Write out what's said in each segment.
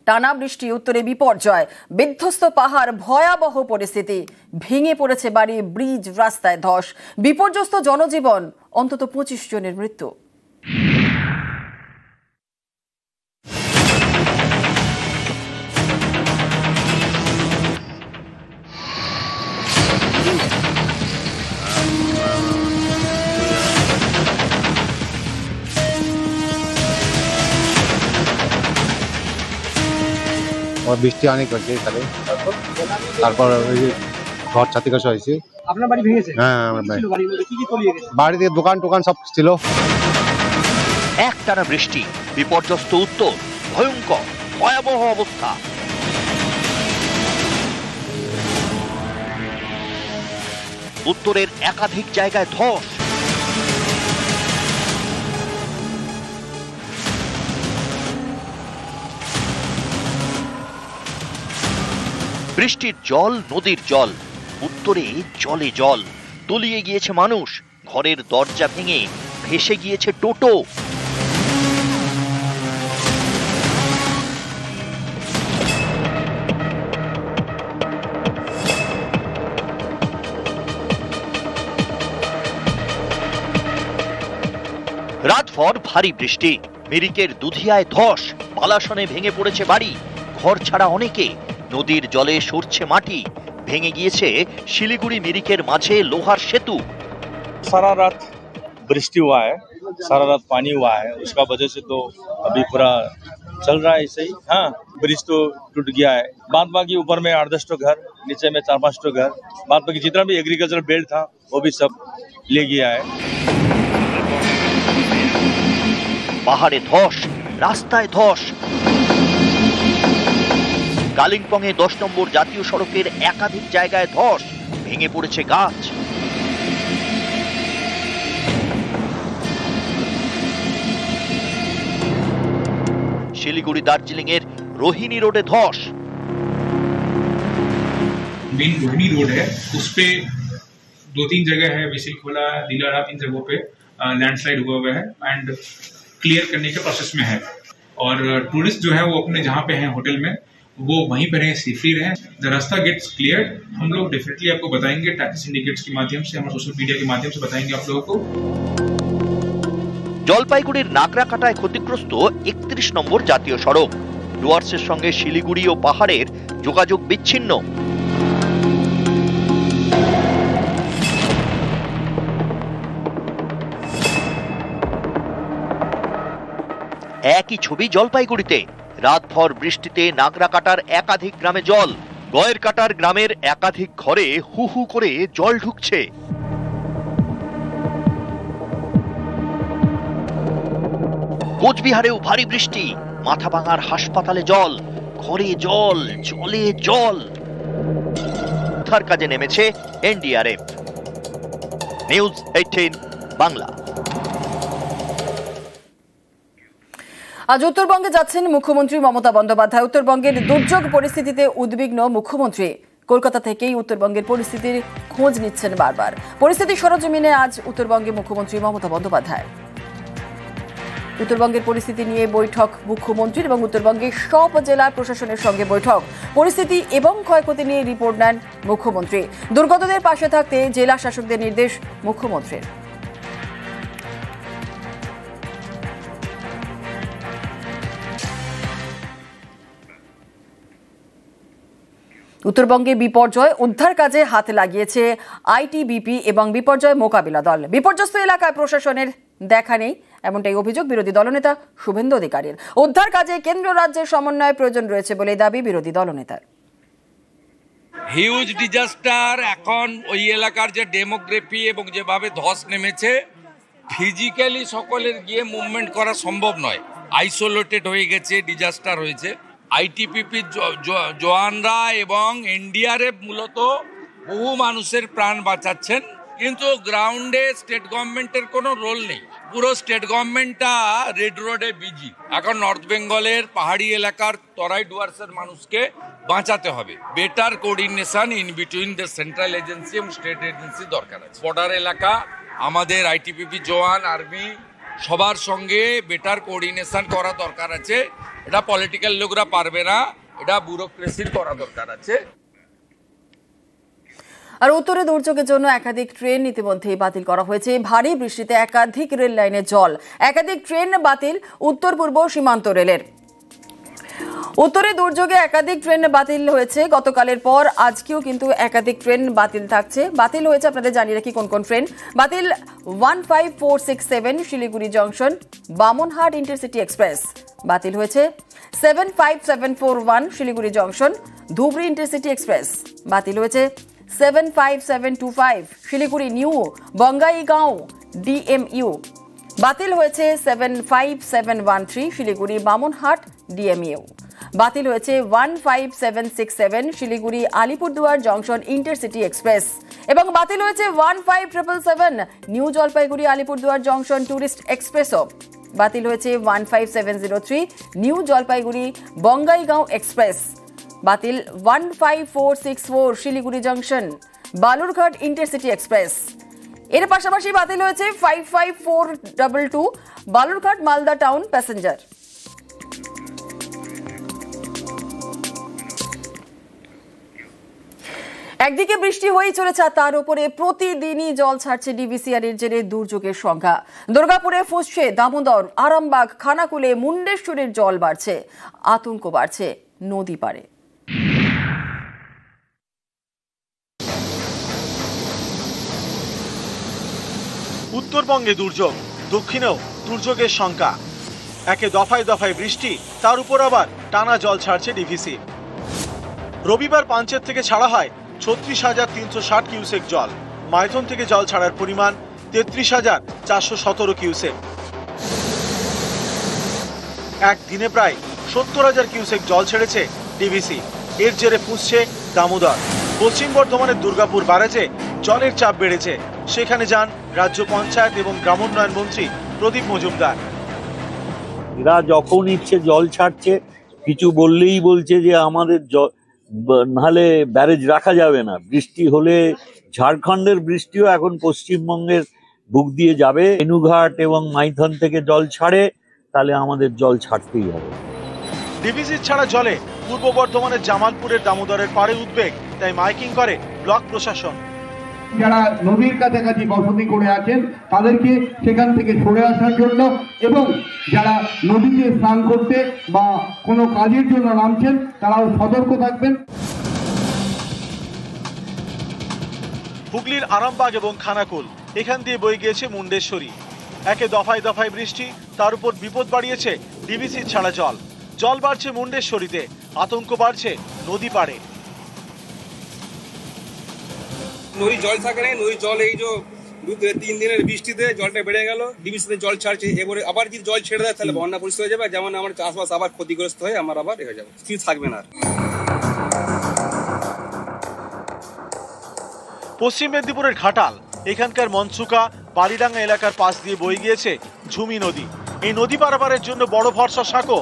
টানা বৃষ্টি, উত্তরে বিপর্যয়, বিধ্বস্ত পাহাড়, ভয়াবহ পরিস্থিতি, ভেঙে পড়েছে বাড়ি, ব্রিজ, রাস্তায় ধস, বিপর্যস্ত জনজীবন, অন্তত 25 জনের মৃত্যু। বৃষ্টি অনেক হয়েছে, তারপর ঘর ছাতি কাছে হয়েছে। আপনার বাড়ি ভেঙেছে? হ্যাঁ, আমার বাড়ি। বাড়ির মধ্যে কি কি তলিয়ে গেছে? বাড়িতে দোকান টোকান সব ছিল। একটানা বৃষ্টি, বিপর্যস্ত উত্তর, ভয়ঙ্কর ভয়াবহ অবস্থা। উত্তরের একাধিক জায়গায় ধস, বৃষ্টির জল, নদীর জল, উত্তরে জলে জল, তলিয়ে গিয়েছে মানুষ, ঘরের দরজা ভেঙে ভেসে গিয়েছে টোটো। রাতভর ভারী বৃষ্টি, মিরিকের দুধিয়ায় ধস, বালাসনে ভেঙে পড়েছে বাড়ি, ঘর ছাড়া অনেকে, নদীর জলে সরছে মাটি, ভেঙে গিয়েছে শিলিগুড়ি মিরিকের মাঝে লোহার সেতু। सारा रात बृष्टि हुआ है, सारा रात पानी हुआ है, उसका वजह से तो अभी पूरा चल रहा है ऐसे ही। हाँ, ब्रिज तो टूट गया है, बाद बाकी ऊपर में 8-10 घर, नीचे में 4-5 घर, बाद बाकी जितना भी एग्रीकल्चर बेल्ट था वो भी सब ले गया है। পাহাড়ে ধস, রাস্তায় ধস, কালিম্পংয়ে 10 নম্বর জাতীয় সড়কের একাধিক জায়গায় ধস, ভেঙে পড়েছে গাছ। শিলিগুড়ি দার্জিলিং এর रोहिणी रोडे धस। मेन रोहिणी रोड है, उस पे 2-3 जगह है, विसिल खोला, दिलारा, 3 जगहों पे लैंडस्लाइड हुआ है एंड क्लियर करने के प्रोसेस में है। और टूरिस्ट जो है वो अपने जहाँ पे हैं होटल में, वो वहीं पर हैं, सेफली रहें। द रास्ता गेट्स क्लियर, हम लोग डेफिनेटली आपको बताएंगे, टैक्सी सिंडिकेट्स के माध्यम से, हमारे सोशल मीडिया के माध्यम से बताएंगे आप लोगों को। জলপাইগুড়ির নাগরাকাটায় ক্ষতিগ্রস্ত 31 নম্বর জাতীয় সড়ক, ডুয়ার্সের সঙ্গে শিলিগুড়ি ও পাহাড়ের যোগাযোগ বিচ্ছিন্ন। একই ছবি জলপাইগুড়িতে, রাতভর বৃষ্টিতে নাগরাকাটার একাধিক গ্রামে জল, গয়েরকাটার গ্রামের একাধিক ঘরে হু হু করে জল ঢুকছে। কোচবিহারেও ভারী বৃষ্টি, মাথাভাঙার হাসপাতালে জল, ঘরে জল, জলে জল। উদ্ধার কাজে নেমেছে এনডিআরএফ। নিউজ 18 বাংলা। আজ উত্তরবঙ্গে যাচ্ছেন মুখ্যমন্ত্রী মমতা বন্দ্যোপাধ্যায়। উত্তরবঙ্গের দুর্যোগ পরিস্থিতিতে উদ্বিগ্ন মুখ্যমন্ত্রী। কলকাতা থেকেই উত্তরবঙ্গের পরিস্থিতির খোঁজ নিচ্ছেন বারবার। পরিস্থিতি সরজমিনে আজ উত্তরবঙ্গে মুখ্যমন্ত্রী মমতা বন্দ্যোপাধ্যায়। উত্তরবঙ্গের পরিস্থিতি নিয়ে বৈঠক মুখ্যমন্ত্রীর এবং উত্তরবঙ্গের সব জেলা প্রশাসনের সঙ্গে বৈঠক। পরিস্থিতি এবং ক্ষয়ক্ষতি নিয়ে রিপোর্ট নেন মুখ্যমন্ত্রী। দুর্গতদের পাশে থাকতে জেলা শাসকদের নির্দেশ মুখ্যমন্ত্রীর। উত্তরবঙ্গে বিপর্যয় উদ্ধার কাজে হাত লাগিয়েছে আইটিবিপি এবং বিপর্যয় মোকাবিলা দল। বিপর্যস্ত এলাকায় প্রশাসনের দেখা নেই, এমনটাই অভিযোগ বিরোধী দলনেতা শুভেন্দু অধিকারীর। উদ্ধার কাজে কেন্দ্র রাজ্যের সমন্বয়ের প্রয়োজন রয়েছে বলে দাবি বিরোধী দলনেতার। হিউজ ডিজাস্টার, এখন ওই এলাকার যে ডেমোগ্রাফি এবং যেভাবে ধস নেমেছে, ফিজিক্যালি সকলের গিয়ে মুভমেন্ট করা সম্ভব নয়, আইসোলেটেড হয়ে গেছে, ডিজাস্টার হয়েছে। আইটিপিপির জওয়ানরা এবং এনডিআরএফ মূলত বহু মানুষের প্রাণ বাঁচাচ্ছেন, কিন্তু গ্রাউন্ডে স্টেট গভর্নমেন্টের কোনো রোল নেই। পুরো স্টেট গভর্নমেন্টটা রেড রোডে বিজি। এখন নর্থ বেঙ্গলের পাহাড়ি এলাকার তরাই ডুয়ার্সের মানুষকে বাঁচাতে হবে। Better coordination in between the central agency এবং স্টেট এজেন্সি দরকার আছে। বর্ডার এলাকা, আমাদের আইটিপিপি জওয়ান, আর্মি সবার সঙ্গে বেটার কোঅর্ডিনেশন করা দরকার আছে, এটা পলিটিক্যাল লোকরা পারবে না, এটা ব্যুরোক্রেসির করা দরকার আছে। আর উত্তরে দুর্যোগের জন্য একাধিক ট্রেন ইতিমধ্যেই বাতিল করা হয়েছে। ভারী বৃষ্টিতে একাধিক রেল লাইনে জল, একাধিক ট্রেন বাতিল উত্তর পূর্ব সীমান্ত রেলের। উত্তরে দুর্যোগে একাধিক ট্রেন বাতিল হয়েছে গতকালের পর আজকেও কিন্তু একাধিক ট্রেন বাতিল থাকছে। বাতিল হয়েছে আপনাদের জানিয়ে রাখি কোন কোন ট্রেন বাতিল। 15467 Siliguri junction Bamanhat intercity express বাতিল হয়েছে। 75741 Siliguri junction Dhubri intercity express বাতিল হয়েছে। 75725 শিলিগুড়ি নিউ বঙ্গাইগাঁও ডিএমইউ বাতিল হয়েছে। 75713 শিলিগুড়ি বামনহাট ডিএমইউ বাতিল হয়েছে। 15767 Siliguri Alipurduar junction intercity express এবং বাতিল হয়েছে 15777 new Jalpaiguri Alipurduar junction tourist এক্সপ্রেসও বাতিল হয়েছে। 15703 নিউ জলপাইগুড়ি বঙ্গাইগাঁও এক্সপ্রেস বাতিল। 15464 Siliguri junction Balurghat intercity express. এর পাশাপাশি বাতিল হয়েছে 55422 বালুরঘাট মালদা টাউন প্যাসেঞ্জার। একদিকে বৃষ্টি হয়েই চলেছে আর তার উপরে প্রতিদিনই জল ছাড়ছে ডিভিসিআর এর জেরে দুর্যোগের সংখ্যা। দুর্গাপুরে ফুঁসছে, দামোদর, আরামবাগ, খানাকুলে, মুন্ডেশ্বরের জল বাড়ছে, আতঙ্ক বাড়ছে নদী পাড়ে। উত্তরবঙ্গে দুর্যোগ, দক্ষিণেও দুর্যোগের শঙ্কা। একে দফায় দফায় বৃষ্টি, তার উপর আবার টানা জল ছাড়ছে ডিভিসি। রবিবার পাঞ্চেত থেকে ছাড়া হয় ৩৬,৩৬০ কিউসেক জল। মাইথন থেকে জল ছাড়ার পরিমাণ ৩৩,৪১৭ কিউসেক। একদিনে প্রায় ৭০,০০০ কিউসেক জল ছেড়েছে ডিভিসি। এর জেরে ফুঁসছে দামোদর। পশ্চিম বর্ধমানের দুর্গাপুর ব্যারেজে জলের চাপ বেড়েছে। সেখানে যান রাজ্য পঞ্চায়েত এবং গ্রামোন্নয়ন মন্ত্রী প্রদীপ মজুমদার। এরা যখন ইচ্ছে জল ছাড়ছে, কিছু বললেই বলছে যে আমাদের নাহলে ব্যারেজ রাখা যাবে না। বৃষ্টি হলে ঝাড়খণ্ডের বৃষ্টিও এখন পশ্চিমবঙ্গের বুক দিয়ে যাবে। রেণুঘাট এবং মাইথন থেকে জল ছাড়ে, তাহলে আমাদের জল ছাড়তেই হবে। ডিভিসি ছাড়া জলে পূর্ব বর্ধমানের জামালপুরের দামোদরের পাড়ে উদ্বেগ, তাই মাইকিং করে ব্লক প্রশাসন। যারা নদীর কাছাকাছি বসতি করে আছেন তাদেরকে সেখান থেকে সরে আসার জন্য এবং যারা নদীতে স্নান করতে বা কোনো কাজের জন্য নামছেন তারাও সতর্ক থাকবেন। হুগলির আরামবাগ এবং খানাকুল, এখান দিয়ে বয়ে গিয়েছে মুন্ডেশ্বরী। একে দফায় দফায় বৃষ্টি, তার উপর বিপদ বাড়িয়েছে ডিভিসি ছাড়া জল। জল বাড়ছে মুন্ডেশ্বরীতে, আতঙ্ক বাড়ছে নদী পাড়ে। নদী জল থাকে নাই, নদীর জল এই যে 2-3 দিনের বৃষ্টিতে জলটা বেড়ে গেল, ডিভিসিতে জল ছাড়ছে। এবারে আবার যদি জল ছেড়ে দেয় তাহলে বন্যা পরিস্থিতি হয়ে যাবে, যেমন আমার চাষবাস আবার ক্ষতিগ্রস্ত হয়ে আমার আবার হয়ে যাবে, স্থির থাকবে না। পশ্চিম মেদিনীপুরের ঘাটাল, এখানকার মনসুকা বাড়িডাঙ্গা এলাকার পাশ দিয়ে বয়ে গিয়েছে ঝুমি নদী। এই নদী পারাপারের জন্য বড় ভরসা সাঁকো।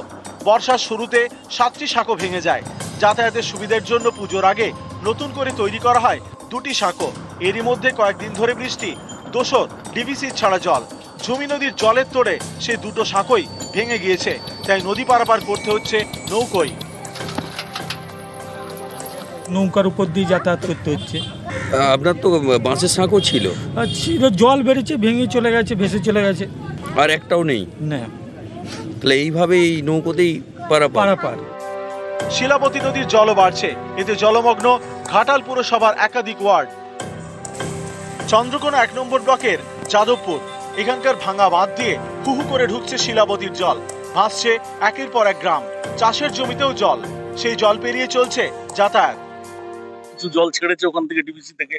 বর্ষার শুরুতে 7টি সাঁকো ভেঙে যায়। যাতায়াতের সুবিধার জন্য পুজোর আগে নতুন করে তৈরি করা হয় 2টি সাঁকো। এরই মধ্যে কয়েকদিন ধরে বৃষ্টি, দোসর ডিভিসির ছাড়া জল। ঝুমি নদীর জলের তোড়ে সেই 2টো সাঁকোই ভেঙে গিয়েছে, তাই নদী পারাপার করতে হচ্ছে নৌকোয়। নৌকার উপর দিয়ে যাতায়াত করতে হচ্ছে। আপনার তো বাঁশের সাঁকো ছিল, জল বেড়েছে, ভেঙে চলে গেছে, ভেসে চলে গেছে, আর একটাও নেই না। তাহলে এইভাবে এই নৌকোতেই পারাপার। শিলাবতী নদীর জলও বাড়ছে, এতে জলমগ্ন ঘাটাল পুরসভার একাধিক ওয়ার্ড। চন্দ্রকোনা 1 নম্বর ব্লকের যাদবপুর, এখানকার ভাঙা বাঁধ দিয়ে হুহু করে ঢুকছে শিলাবতীর জল। ভাসছে একের পর এক গ্রাম, চাষের জমিতেও জল। সেই জল পেরিয়ে চলছে যাতায়াত। কিছু জল ছেড়েছে ওখান থেকে ডিভিসি থেকে,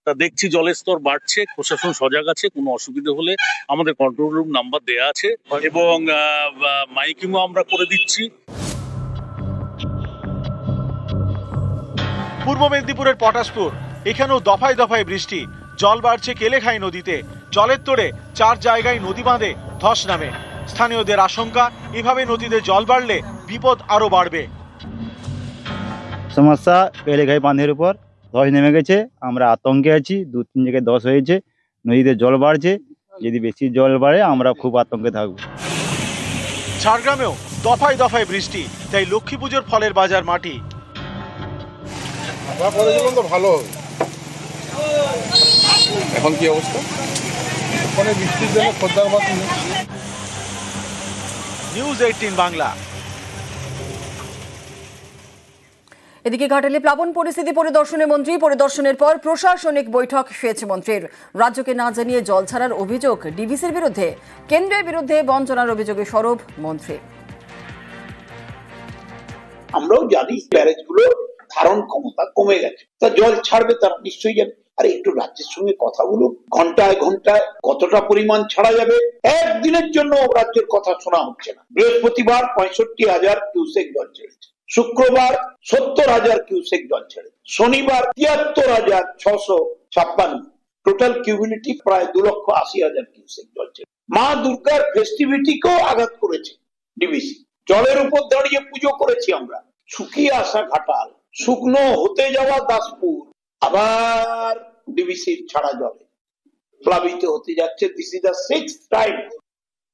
তা দেখছি জলের স্তর বাড়ছে। প্রশাসন সজাগ আছে, কোনো অসুবিধা হলে আমাদের কন্ট্রোল রুম নাম্বার দেয়া আছে এবং মাইকিংও আমরা করে দিচ্ছি। পূর্ব মেদিনীপুরের পটাশপুর, এখানেও দফায় দফায় বৃষ্টি। জল বাড়ছে কেলেখাই নদীতে। জলের তোড়ে 4 জায়গায় নদী বাঁধে ধস নামে। স্থানীয়দের আশঙ্কা, এভাবে নদীতে জল বাড়লে বিপদ আরো বাড়বে। সমস্যা, কেলেখাই বাঁধের উপর ধস নেমে গেছে, আমরা আতঙ্কে আছি। 2-3 জায়গায় ধস হয়েছে, নদীতে জল বাড়ছে। যদি বেশি জল বাড়ে আমরা খুব আতঙ্কে থাকবো। ঝাড়গ্রামেও দফায় দফায় বৃষ্টি, তাই লক্ষ্মী পুজোর ফলের বাজার মাটি। ভালো হবে। এখন কি অবস্থা? ওখানে বৃষ্টির জন্য খদ্দার বাতি নেই। নিউজ 18 বাংলা। এদিকে ঘাটালে প্লাবন পরিস্থিতি পরিদর্শনে মন্ত্রী, পরিদর্শনের পর প্রশাসনিক বৈঠক সেচ মন্ত্রীর। রাজ্যকে না জানিয়ে জল ছাড়ার অভিযোগ ডিভিসির বিরুদ্ধে, কেন্দ্রের বিরুদ্ধে বঞ্চনার অভিযোগে সরব মন্ত্রী। আমরাও জানি ব্যারেজগুলো ধারণ ক্ষমতা কমে গেছে, তা জল ছাড়বে তারা নিশ্চয়ই যাবে। আরে একটু রাজ্যের সঙ্গে কথা বলুন, ঘন্টায় ঘন্টায় কতটা পরিমাণ ছাড়া যাবে। একদিনের জন্য রাজ্যের কথা শোনা হচ্ছে না। বৃহস্পতিবার 65,000 কিউসেক জল ছেড়েছে, শুক্রবার 70,000 কিউসেক জল ছেড়েছে, শনিবার 73,656, টোটাল কিউবিলিটি প্রায় 2,80,000 কিউসেক জল ছেড়েছে। মা দুর্গার ফেস্টিভিটিকেও আঘাত করেছে ডিবিসি। জলের উপর দাঁড়িয়ে পুজো করেছি আমরা। শুকিয়ে আসা ঘাটাল, শুকনো হতে যাওয়া দাসপুর, আবার ডিবিসির ছাড়া জলে প্লাবিত হতে যাচ্ছে। This is the 6th time